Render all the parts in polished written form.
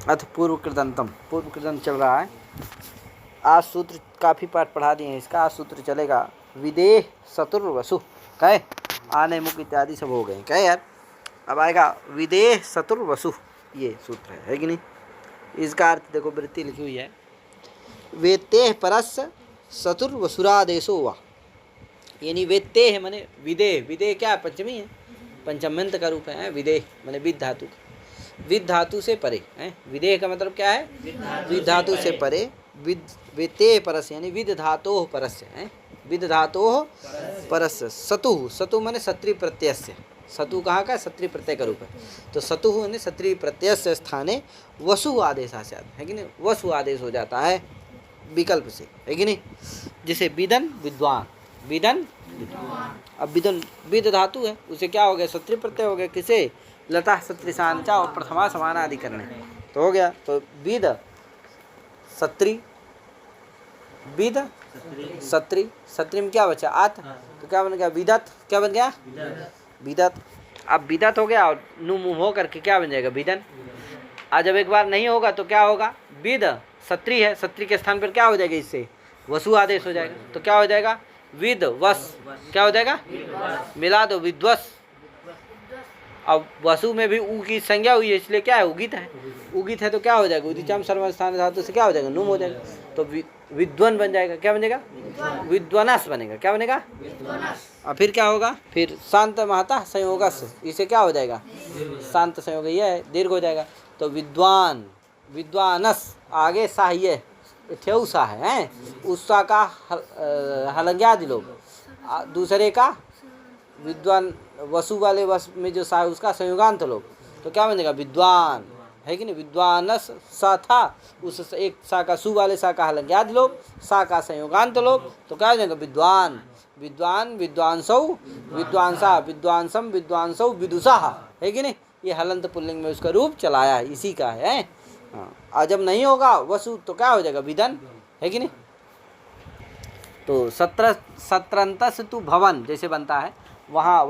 अथ पूर्व कृदंतम, पूर्व कृदंत चल रहा है। आज सूत्र काफ़ी पाठ पढ़ा दिए हैं इसका। आज सूत्र चलेगा विदेह सतुर्वसु। कहे आने मुख इत्यादि सब हो गए। कहे यार अब आएगा विदेह सतुर्वसु, ये सूत्र है कि नहीं। इसका अर्थ देखो, वृत्ति लिखी हुई है वेत्तेह परस्य सतुर्वसुरादेशो वा, यानी वेत्तेह माने विदेह। विदेह क्या है? पंचमी है, पंचम्यंत का रूप है। विदेह माने विद धातु, विद धातु से परे है। विदेह का मतलब क्या है? विद धातु से परे। वेत्तेह परस्य यानी विद धातोः परस्य है, विद धातोः परस्य। सतु, सतु माने सत्री प्रत्ययस्य। सतु कहाँ का? सत्री प्रत्यय का रूप है। तो सतु यानी सत्री प्रत्ययस्य स्थाने वसु आदेश है कि नहीं। वसु आदेश हो जाता है विकल्प से, है कि नहीं। जैसे विदन विद्वान, विदन विद्वान। अब विदन विद धातु है, उसे क्या हो गया? सत्री प्रत्यय हो गया। किसे? लता सत्रिशांचा और प्रथमा समान आदि करने तो हो गया। तो विद सत्री, विद सत्री, सत्री में क्या बचा? आत, तो क्या बन गया? विदत। क्या बन गया? विदत। अब विदत हो गया और नु मुंह हो करके क्या बन जाएगा? विदन। आज जब एक बार नहीं होगा तो क्या होगा? विद सत्री है, सत्री के स्थान पर क्या हो जाएगा? इससे वसु आदेश हो जाएगा। तो क्या हो जाएगा? विद वस। क्या हो जाएगा? मिला दो, विद्वस। अब वसु में भी ऊ की संज्ञा हुई है, इसलिए क्या है? उगित है। उगित है तो क्या हो जाएगा? उदिचम सर्वस्थान धातु से क्या हो जाएगा? नुम हो जाएगा। तो विद्वन बन जाएगा। क्या बन जाएगा? विद्वनस बनेगा। क्या बनेगा? और फिर क्या होगा? फिर शांत महता संयोगस, इसे क्या हो जाएगा? शांत संयोग, ये है दीर्घ हो जाएगा। तो विद्वान, विद्वानस, आगे सा ये ठेऊ सा है, उस सा का हलंग्यादि लोग, दूसरे का विद्वान वसु वाले वस में जो सा उसका संयोगांत लोग, तो क्या बनेगा? विद्वान, है कि नहीं। विद्वानस सा था, उस एक सा का सु वाले सा का हलंग्यादि लोग, सा का संयोगांत लोग, तो क्या हो जाएगा? विद्वान, विद्वान, विद्वांसौ, विद्वांसा, विद्वांसम, विद्वांसौ, विदुषा, है कि नहीं। ये हलंत पुल्लिंग में उसका रूप चलाया है, इसी का है। हाँ, और जब नहीं होगा वसु तो क्या हो जाएगा? विदन, है कि नहीं। तो सत्रंतस तु भवन जैसे बनता है, वहाँ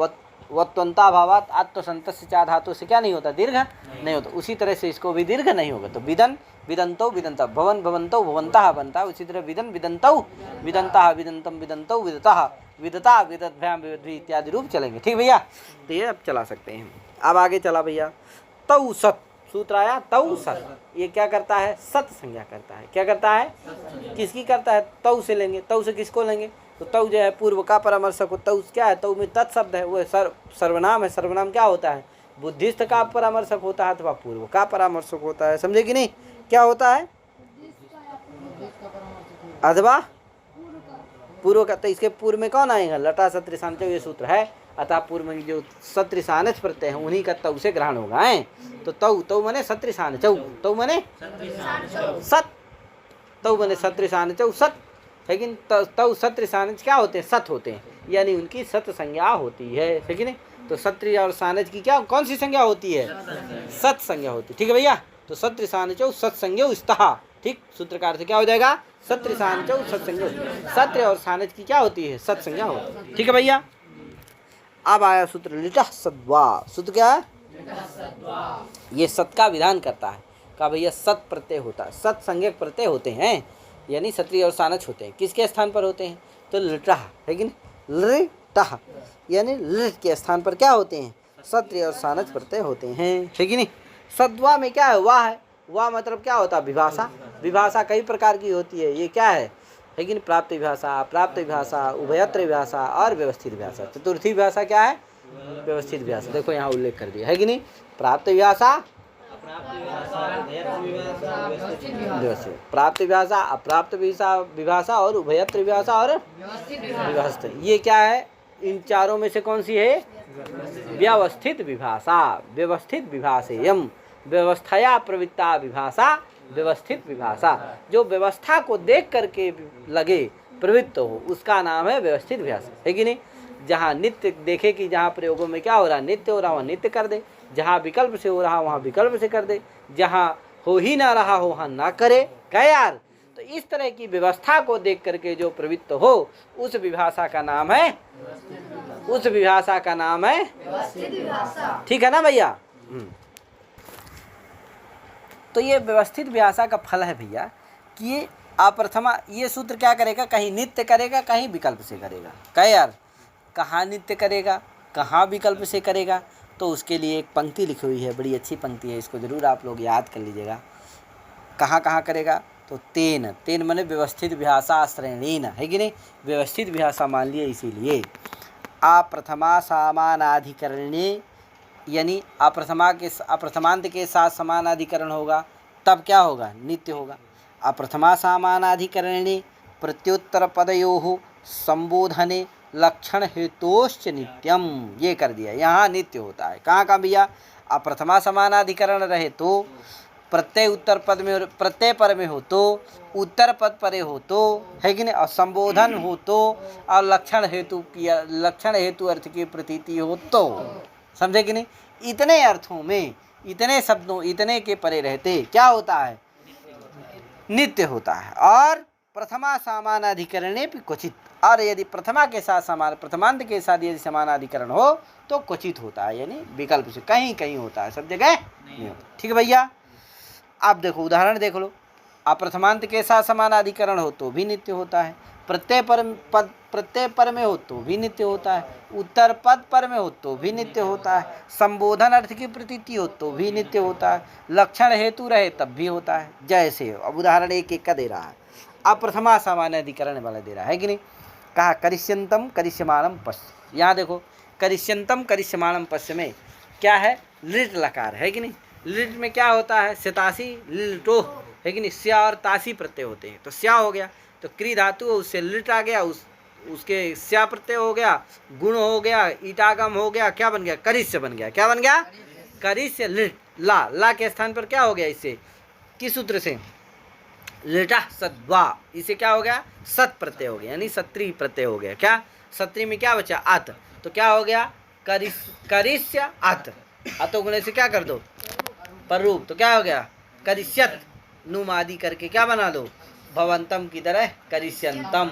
वत्वंता भावात आत्मसंतस्य चा धातु से क्या नहीं होता? दीर्घ नहीं होता। उसी तरह से इसको भी दीर्घ नहीं होगा। तो विदन विदंतौ विदंता, भवन भवंतौ भवंतः बनता। उसी तरह विदन विदंतौ विदंतः, विदंतम विदंतौ विदतः, विदता विदद्भ्याम विदद्भि इत्यादि रूप चलेंगे। ठीक भैया, तो ये अब चला सकते हैं। अब आगे चला भैया, तौ सत सूत्र आया। तौ सत ये क्या करता है? सत संज्ञा करता है। क्या करता है? किसकी करता है? तौ से लेंगे। तौ से किसको लेंगे? तो तौ जो है पूर्व का परामर्शक हो। तौ क्या है? तौ में तत्शब्द है, वो सर्वनाम है। सर्वनाम क्या होता है? बुद्धिस्थ का परामर्शक होता है अथवा पूर्व का परामर्शक होता है। समझे कि नहीं? क्या होता है? अथवा पूर्व का। तो इसके पूर्व में कौन आएगा? लटा सत्रिशांच, ये सूत्र है। अतः पूर्व में जो सत्रिशानच प्रत्यय है उन्हीं का तौ से ग्रहण होगा है। तो तौ, तौ मने सत्रिशानच, तौ मने सत, तौ मने सत्रिशानच सत, लेकिन तौ सत्रिशानच क्या होते हैं? सत होते हैं, यानी उनकी सत संज्ञा होती है कि नहीं। तो सत्रि और सानच की क्या कौन सी संज्ञा होती है? सत संज्ञा होती है। ठीक है भैया। तो सत्रिशानचौ सत्संज्ञौ स्तः। ठीक, सूत्रकार से क्या हो जाएगा? सत्रिशानचौ सत्संज्ञौ। सत्र और सानच की क्या होती है? सत्संज्ञा होती है। ठीक है भैया। अब आया सूत्र लिटः सद्वा। सूत्र क्या है? ये सत का विधान करता है। का भैया सत प्रत्यय होता है, सत संज्ञक प्रत्यय होते हैं, यानी सत्री और सानच होते हैं। किसके स्थान पर होते हैं? तो लिटः, है कि नहीं। लिटः यानी लिट के स्थान पर क्या होते हैं? सत्री और सानच प्रत्यय होते हैं, है कि नहीं। सद्वा में क्या है? वाह है। वाह मतलब क्या होता है? विभाषा। विभाषा कई प्रकार की होती है। ये क्या है कि प्राप्त विभाषा, प्राप्त विभाषा, उभयत्र विभाषा और व्यवस्थित विभाषा। चतुर्थी विभाषा क्या है? व्यवस्थित विभाषा। देखो यहाँ उल्लेख कर दिया है कि नहीं। प्राप्त विभाषा, व्यवस्थित, प्राप्त विभाषा, अप्राप्त विभाषा और उभयत्र विभाषा और व्यवस्थित। ये क्या है? इन चारों में से कौन सी है? व्यवस्थित विभाषा। व्यवस्थित विभाषेयम, व्यवस्थया प्रवृत्ता विभाषा, व्यवस्थित विभाषा। जो व्यवस्था को देख करके लगे प्रवृत्त हो उसका नाम है व्यवस्थित विभाषा, है कि नहीं। जहाँ नित्य देखे कि जहाँ प्रयोगों में क्या हो रहा है? नित्य हो रहा, वहाँ नित्य कर दे। जहाँ विकल्प से हो रहा वहाँ विकल्प से कर दे। जहाँ हो ही ना रहा हो वहाँ ना करे। क्या यार? तो इस तरह की व्यवस्था को देख करके जो प्रवृत्त हो उस विभाषा का नाम है, उस विभाषा का नाम है। ठीक है ना भैया। तो ये व्यवस्थित व्यासा का फल है भैया कि ये अप्रथमा, ये सूत्र क्या करेगा, कहीं नित्य करेगा कहीं विकल्प से करेगा। क्या यार, कहाँ नित्य करेगा कहाँ विकल्प से करेगा, तो उसके लिए एक पंक्ति लिखी हुई है, बड़ी अच्छी पंक्ति है, इसको ज़रूर आप लोग याद कर लीजिएगा। कहाँ कहाँ करेगा, तो तेन, तेन माने व्यवस्थित व्यासा श्रेणीन, है कि नहीं, व्यवस्थित व्यासा मान लिए इसीलिए। अप्रथमा समानाधिकरणे, यानी अप्रथमांत के साथ समानाधिकरण होगा तब क्या होगा, नित्य होगा। अप्रथमा समानाधिकरणे प्रत्युत्तर पदयोः संबोधने लक्षण हेतोश्च नित्यम, ये कर दिया, यहाँ नित्य होता है। कहाँ कहाँ भैया, अप्रथमा समानाधिकरण रहे तो, प्रत्यय उत्तर पद में, प्रत्यय पर में हो तो, उत्तर पद परे हो तो, है कि नहीं, और संबोधन हो तो, और लक्षण हेतु अर्थ की प्रतीति हो तो, समझे कि नहीं। इतने अर्थों में, इतने शब्दों, इतने के परे रहते क्या होता है, नित्य होता है। और प्रथमा समानाधिकरणे भी क्वचित, और यदि प्रथमा के साथ समान, प्रथमांत के साथ यदि समानाधिकरण हो तो क्वचित होता है, यानी विकल्प से, कहीं कहीं होता है, सब जगह नहीं होता। ठीक है भैया, आप देखो उदाहरण देख लो। अप्रथमांत के साथ समानाधिकरण हो तो भी नित्य होता है, प्रत्यय पर में हो तो भी नित्य होता है, उत्तर पद पर में हो तो भी नित्य होता है, संबोधन अर्थ की प्रतीति हो तो भी नित्य होता है, लक्षण हेतु रहे तब भी होता है। जैसे अब उदाहरण एक एक का दे रहा है, अप्रथमा समानाधिकरण वाला दे रहा है कि नहीं। कहा करिष्यंतम करिष्यमाणम पश्य, यहाँ देखो करिष्यंतम करिष्यमाणम पश्य में क्या है, लिट लकार है कि नहीं। लिट में क्या होता है, शतासी लिटो, है कि नहीं, स्या और तासी प्रत्यय होते हैं, तो स्या हो गया, तो क्री धातु उससे लिट आ गया, उसके स्या प्रत्यय हो गया, गुण हो गया, ईटागम हो गया, क्या बन गया, करिष्य बन गया। क्या बन गया, करिष्य लिट, ला के स्थान पर क्या हो गया, इससे किस सूत्र से, लिटा सद्वा, इसे क्या हो गया, सत प्रत्यय हो गया, यानी सत्री प्रत्यय हो गया। क्या, सत्री में क्या बचा, अत, तो क्या हो गया, करिष्य अत, अतो गुणे से क्या कर दो, पर रूप, तो क्या हो गया, करिष्यत, नुम आदि करके क्या बना दो, भवंतम की तरह करिष्यंतम,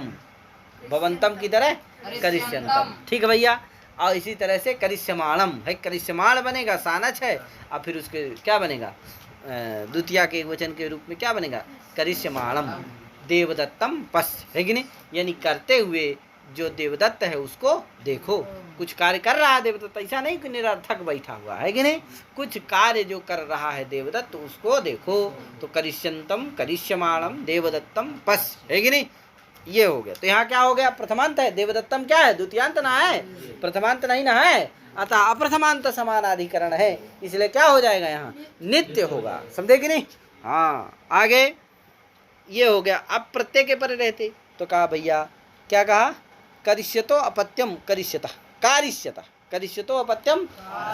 भवंतम की तरह करिष्यंतम। ठीक है भैया, और इसी तरह से करिष्यमाणम है, करिष्यमाण बनेगा, सानच है, और फिर उसके क्या बनेगा, द्वितीया के वचन के रूप में क्या बनेगा, करिष्यमाणम देवदत्तम पश्य, है कि नहीं, यानी करते हुए जो देवदत्त है उसको देखो, कुछ कार्य कर रहा है देवदत्त, ऐसा नहीं कि निरर्थक बैठा हुआ है कि नहीं, कुछ कार्य जो कर रहा है देवदत्त उसको देखो। तो करिष्यंतम करिष्यमाणम देवदत्तम पश्य, है कि नहीं, ये हो गया। तो यहाँ क्या हो गया, प्रथमांत है, देवदत्तम क्या है, द्वितीयांत ना है, प्रथमांत नहीं ना है, अतः अप्रथमांत समानाधिकरण है, इसलिए क्या हो जाएगा, यहाँ नित्य होगा, समझे कि नहीं। हाँ, आगे ये हो गया। अब प्रत्यय के पर रहते तो कहा भैया, क्या कहा, करिष्यतो अपत्यम करिष्यता कारिष्यता, करिष्यतो अपत्यम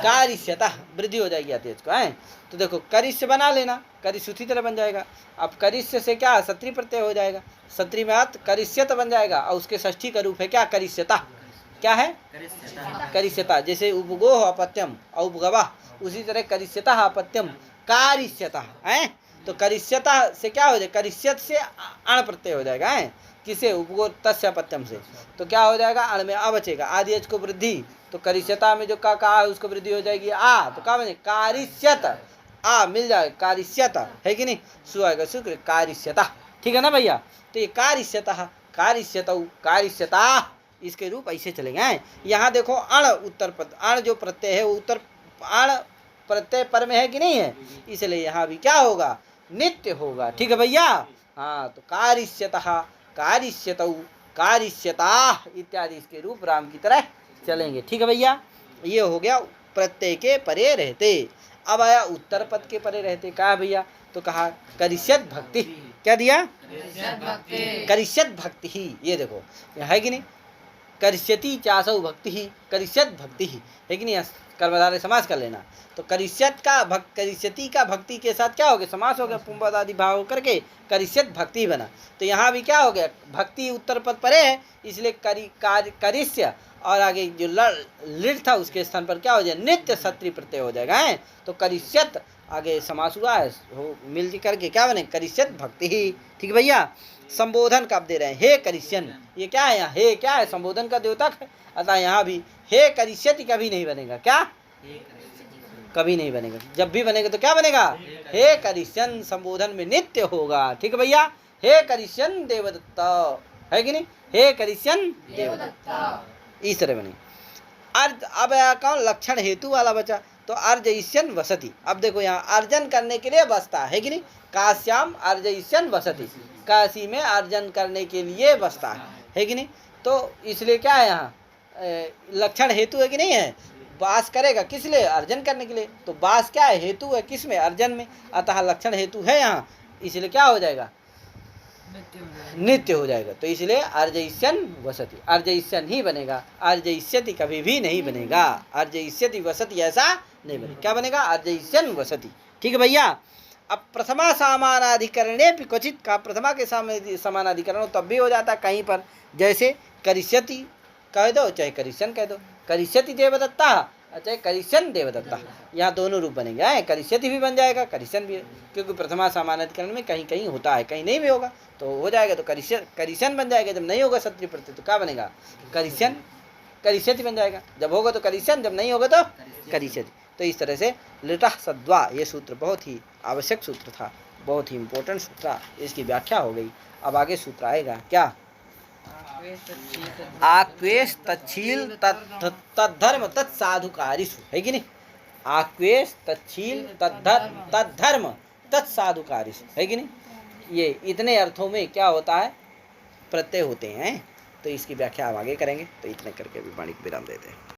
कारिष्यता, वृद्धि हो जाएगी आते इसको है। तो देखो करिष्य बना लेना, करिष्य उसी तरह बन जाएगा। अब करिष्य से क्या, सत्री प्रत्यय हो जाएगा, सत्री में अत करिष्यत बन जाएगा, और उसके षष्ठी का रूप है क्या, करिष्यता, क्या है, करिष्यता। जैसे उपगोह अपत्यम उपगवा, उसी तरह करिष्यता अपत्यम कारिष्यता है। तो करिष्यता से क्या हो जाएगा, करिष्यत से अण प्रत्यय हो जाएगा है, किसे, उपगो तस्य अपत्यम से, तो क्या हो जाएगा, अण में आ बचेगा, आदि एच को वृद्धि, तो करिष्यता में जो का है उसको वृद्धि हो जाएगी आ, तो क्या बने, कारिष्यत, आ मिल जाएगा कारिष्यत, है कि नहीं, सु आएगा शुक्र कारिष्यता। ठीक है ना भैया। तो ये कारिष्यता कारिष्यत कारिष्यता, इसके रूप ऐसे चलेंगे हैं। यहाँ देखो अण उत्तर पद, अण जो प्रत्यय है वो उत्तर अण प्रत्यय पर में है कि नहीं है, इसलिए यहाँ भी क्या होगा, नित्य होगा। ठीक है भैया। हाँ, तो कारिष्यतः कारिष्यतौ कारिष्यता इत्यादि इसके रूप राम की तरह चलेंगे। ठीक है भैया, ये हो गया प्रत्यय के परे रहते। अब आया उत्तर पद के परे रहते, कहा भैया, तो कहा करिष्यत भक्ति, क्या दिया, करिष्यत भक्ति ही, ये देखो है कि नहीं, करिष्यति चासौ भक्ति ही, करिष्यत भक्ति ही, है कि नहीं, कर्मधारय समास कर लेना। तो करिष्यत का करिष्यति का भक्ति के साथ क्या हो गया, समास हो गया, पुंपद आदि भाव करके करिष्यत भक्ति बना। तो यहाँ भी क्या हो गया, भक्ति उत्तर पद परे है, इसलिए करिष्य और आगे जो लिट था उसके स्थान पर क्या हो जाए, नित्य सत्री प्रत्यय हो जाएगा है। तो करिष्यत आगे समास हुआ है, हो मिल करके क्या बने, करिष्यत भक्ति ही। ठीक भैया। संबोधन कब दे रहे हैं, हे करिष्यन, ये क्या है यहाँ, हे क्या है, संबोधन का द्योतक है, अतः यहाँ भी हे करिष्यति कभी नहीं बनेगा, क्या कभी नहीं बनेगा। जब भी बनेगा तो क्या बनेगा? हे करिष्यन संबोधन में नित्य होगा। ठीक है भैया, हे करिष्यन देवदत्ता, है कि नहीं? हे करिष्यन देवदत्ता, इस तरह बनेगा। अर्ज, अब कौन लक्षण हेतु वाला बचा, तो अर्जयिष्यन वसति। अब देखो यहाँ अर्जन करने के लिए बसता है कि नहीं? काश्याम अर्जयिष्यन वसति, काशी में अर्जन करने के लिए बसता है कि नहीं? तो इसलिए क्या है यहाँ लक्षण हेतु है कि नहीं है? वास करेगा किस लिए? अर्जन करने के लिए। तो वास क्या है? हेतु है किस में? अर्जन में। अतः लक्षण हेतु है यहाँ, इसलिए क्या हो जाएगा? नित्य हो जाएगा। तो इसलिए अर्जयिष्यन वसति, अर्जयिष्यन ही बनेगा, अर्जयिष्यति कभी भी नहीं बनेगा। अर्जयिष्यति वसति ऐसा नहीं बनेगा। क्या बनेगा? अर्जयिष्यन वसति। ठीक है भैया। अब प्रथमा समानाधिकरणे भी क्वचित का, प्रथमा के समानाधिकरण तब भी हो जाता है कहीं पर, जैसे करिष्यति कह दो चाहे करिष्यन कह दो, करिष्यति देवदत्ता चाहे करिष्यन देवदत्ता, यहाँ दोनों रूप बनेंगे। है करिष्यति भी बन जाएगा, करिष्यन भी, क्योंकि प्रथमा समानाधिकरण में कहीं कहीं होता है, कहीं नहीं भी होगा तो हो जाएगा, तो करिष्यन बन जाएगा। जब नहीं होगा क्षत्रिय प्रत्यय तो क्या बनेगा? करिष्यन, करिष्यति बन जाएगा। जब होगा तो करिष्यन, जब नहीं होगा तो करिष्यति। तो इस तरह से लिटः सद्वा, ये सूत्र बहुत ही आवश्यक सूत्र था, बहुत ही इंपॉर्टेंट सूत्र था, इसकी व्याख्या हो गई। अब आगे सूत्र आएगा क्या? आक्वेश तच्छील तद्धर्म तत्साधुकारिषु, है कि नहीं? आक्वेश तच्छील तद्धर्म तत्साधुकारिषु, है कि नहीं? ये इतने अर्थों में क्या होता है? प्रत्यय होते हैं। तो इसकी व्याख्या हम आगे करेंगे। तो इतने करके भी वाणी को विराम देते हैं।